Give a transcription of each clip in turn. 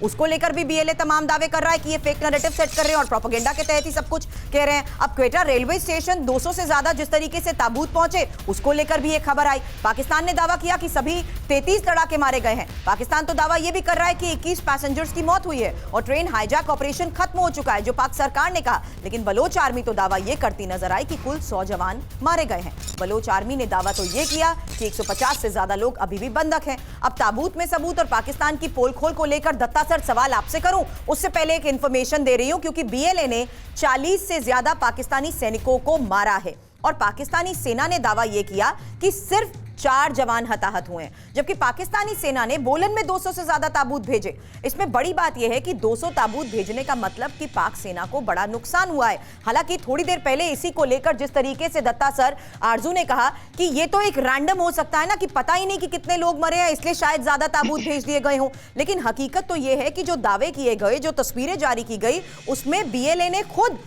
उसको लेकर भी बीएलए तमाम दावे कर रहा है कि ये फेक नैरेटिव सेट कर रहे हैं और प्रोपेगेंडा के तहत ही सब कुछ कह रहे हैं। अब क्वेटा रेलवे स्टेशन 200 से ज्यादा जिस तरीके से ताबूत पहुंचे, उसको लेकर भी एक खबर आई। पाकिस्तान ने दावा किया कि सभी 33 लड़ाके मारे गए हैं। पाकिस्तान तो दावा यह भी कर रहा है कि 21 पैसेंजर्स की मौत हुई है और ट्रेन हाईजैक ऑपरेशन खत्म हो चुका है, जो पाक सरकार ने कहा। लेकिन बलोच आर्मी तो दावा यह करती नजर आई कि कुल 100 जवान मारे गए हैं। बलोच आर्मी ने दावा तो यह किया कि 150 से ज्यादा लोग अभी भी बंधक हैं। अब ताबूत में सबूत और पाकिस्तान की पोल खोल को लेकर दत्ता सर सवाल आपसे करूं, उससे पहले एक इंफॉर्मेशन दे रही हूं, क्योंकि बीएलए ने 40 से ज्यादा पाकिस्तानी सैनिकों को मारा है और पाकिस्तानी सेना ने दावा यह किया कि सिर्फ 4 जवान हताहत हुए हैं, जबकि पाकिस्तानी सेना ने बोलन में 200 से ज्यादा ताबूत भेजे। इसमें बड़ी बात यह है कि 200 ताबूत भेजने का मतलब कि पाक सेना को बड़ा नुकसान हुआ है। हालांकि थोड़ी देर पहले इसी को लेकर जिस तरीके से दत्ता सर आरजू ने कहा कि यह तो एक रैंडम हो सकता है ना, कि पता ही नहीं कि कितने लोग मरे हैं, इसलिए शायद ज्यादा ताबूत भेज दिए गए हों। लेकिन हकीकत तो यह है कि जो दावे किए गए, जो तस्वीरें जारी की गई, उसमें बीएलए ने खुद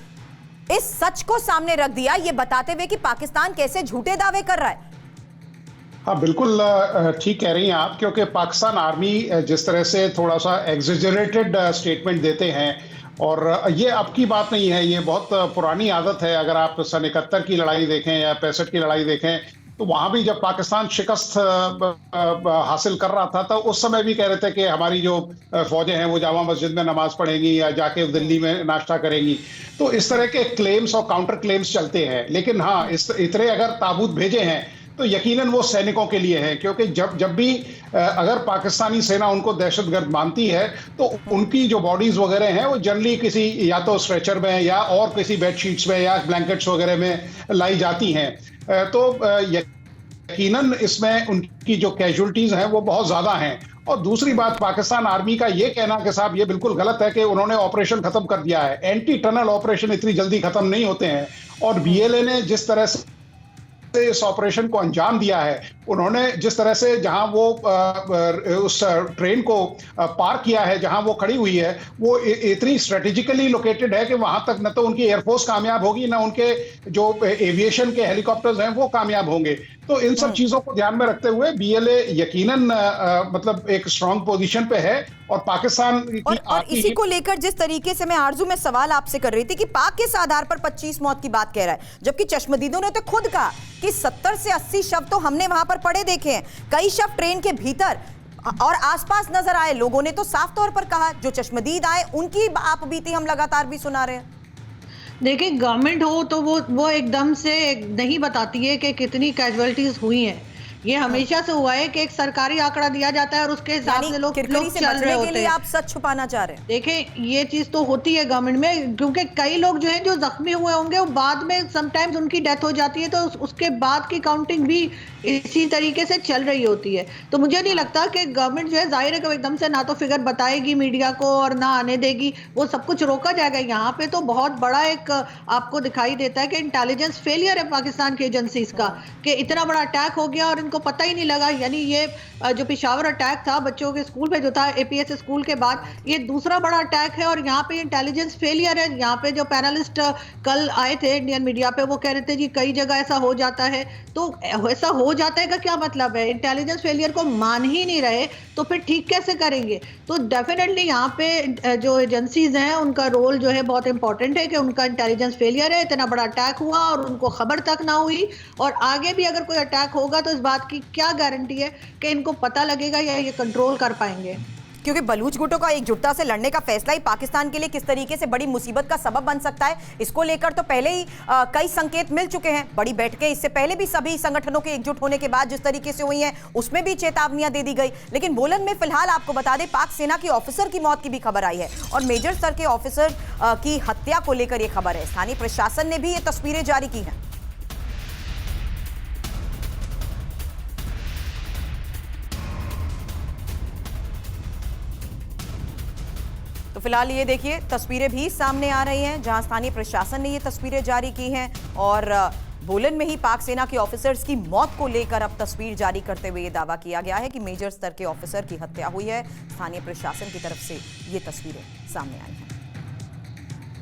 इस सच को सामने रख दिया, यह बताते हुए कि पाकिस्तान कैसे झूठे दावे कर रहा है। हाँ, बिल्कुल ठीक कह रही हैं आप, क्योंकि पाकिस्तान आर्मी जिस तरह से थोड़ा सा एग्जेजरेटेड स्टेटमेंट देते हैं, और ये अब की बात नहीं है, ये बहुत पुरानी आदत है। अगर आप सन 71 की लड़ाई देखें या 65 की लड़ाई देखें, तो वहां भी जब पाकिस्तान शिकस्त हासिल कर रहा था, तो उस समय भी कह रहे थे कि हमारी जो फौजें हैं वो जामा मस्जिद में नमाज पढ़ेंगी या जाके दिल्ली में नाश्ता करेंगी। तो इस तरह के क्लेम्स और काउंटर क्लेम्स चलते हैं। लेकिन हाँ, इतने अगर ताबूत भेजे हैं तो यकीनन वो सैनिकों के लिए है, क्योंकि जब भी अगर पाकिस्तानी सेना उनको दहशतगर्द मानती है, तो उनकी जो बॉडीज वगैरह हैं वो जनरली किसी या तो स्ट्रेचर में या और किसी बेडशीट्स में या ब्लैंकेट्स वगैरह में लाई जाती हैं। तो यकीनन इसमें उनकी जो कैजुअल्टीज हैं वो बहुत ज्यादा हैं। और दूसरी बात, पाकिस्तान आर्मी का ये कहना कि साहब ये बिल्कुल गलत है कि उन्होंने ऑपरेशन खत्म कर दिया है। एंटी टनल ऑपरेशन इतनी जल्दी खत्म नहीं होते हैं, और बीएलए ने जिस तरह से इस ऑपरेशन को अंजाम दिया है, उन्होंने जिस तरह से जहां वो उस ट्रेन को पार किया है, जहां वो खड़ी हुई है, वो इतनी स्ट्रेटेजिकली लोकेटेड है कि वहां तक न तो उनकी एयरफोर्स कामयाब होगी, ना उनके जो एविएशन के हेलीकॉप्टर्स हैं वो कामयाब होंगे। तो इन सब चीजों को ध्यान में रखते हुए बीएलए यकीनन मतलब एक स्ट्रांग पोजीशन पे है। और पाकिस्तान की और इसी को लेकर जिस तरीके से मैं आरजू में सवाल आपसे कर रही थी कि पाक किस आधार पर 25 मौत की बात कह रहा है, जबकि चश्मदीदों ने तो खुद कहा कि 70 से 80 शव तो हमने वहां पर पड़े देखे हैं। कई शव ट्रेन के भीतर और आसपास नजर आए। लोगों ने तो साफ तौर पर कहा, जो चश्मदीद आए उनकी आप बीती हम लगातार भी सुना रहे हैं। देखिए, गवर्नमेंट हो तो वो एकदम से नहीं बताती है कि कितनी कैजुअलिटीज हुई हैं। ये हमेशा से हुआ है कि एक सरकारी आंकड़ा दिया जाता है और उसके हिसाब से लोग चल रहे होते हैं। आप सच छुपाना चाह रहे हैं? देखें, ये चीज तो होती है गवर्नमेंट में, क्योंकि कई लोग जो हैं जो जख्मी हुए होंगे वो बाद में समटाइम्स उनकी डेथ हो जाती है, तो उसके बाद की काउंटिंग भी इसी तरीके से चल रही होती है। तो मुझे नहीं लगता कि गवर्नमेंट जो है, जाहिर है कि एकदम से ना तो फिगर बताएगी मीडिया को और ना आने देगी, वो सब कुछ रोका जाएगा। यहाँ पे तो बहुत बड़ा एक आपको दिखाई देता है कि इंटेलिजेंस फेलियर है पाकिस्तान की एजेंसीज का, कि इतना बड़ा अटैक हो गया और इनको पता ही नहीं लगा। यानी ये जो पेशावर अटैक था बच्चों के स्कूल पे जो था एपीएस स्कूल के बाद, ये दूसरा बड़ा अटैक है और यहाँ पे इंटेलिजेंस फेलियर है। यहाँ पे जो पैनलिस्ट कल आए थे इंडियन मीडिया पे, वो कह रहे थे जी कई जगह ऐसा हो जाता है। तो ऐसा हो जाता है का क्या मतलब है? इंटेलिजेंस फेलियर को मान ही नहीं रहे तो फिर ठीक कैसे करेंगे? तो डेफिनेटली यहाँ पे जो एजेंसीज हैं उनका रोल जो है बहुत इंपॉर्टेंट है कि उनका इंटेलिजेंस फेलियर है, इतना बड़ा अटैक हुआ और उनको खबर तक ना हुई, और आगे भी अगर कोई अटैक होगा तो इस बात की क्या गारंटी है कि इनको पता लगेगा या ये कंट्रोल कर पाएंगे? क्योंकि बलूच गुटों का एकजुटता से लड़ने का फैसला ही पाकिस्तान के लिए किस तरीके से बड़ी मुसीबत का सबब बन सकता है, इसको लेकर तो पहले ही कई संकेत मिल चुके हैं। बड़ी बैठकें इससे पहले भी सभी संगठनों के एकजुट होने के बाद जिस तरीके से हुई हैं, उसमें भी चेतावनियां दे दी गई। लेकिन बोलन में फिलहाल आपको बता दें, पाक सेना की ऑफिसर की मौत की भी खबर आई है और मेजर स्तर के ऑफिसर की हत्या को लेकर यह खबर है। स्थानीय प्रशासन ने भी ये तस्वीरें जारी की हैं। तो फिलहाल ये देखिए, तस्वीरें भी सामने आ रही हैं जहां स्थानीय प्रशासन ने ये तस्वीरें जारी की हैं और बोलन में ही पाक सेना के ऑफिसर्स की मौत को लेकर अब तस्वीर जारी करते हुए ये दावा किया गया है कि मेजर स्तर के ऑफिसर की हत्या हुई है। स्थानीय प्रशासन की तरफ से ये तस्वीरें सामने आई हैं।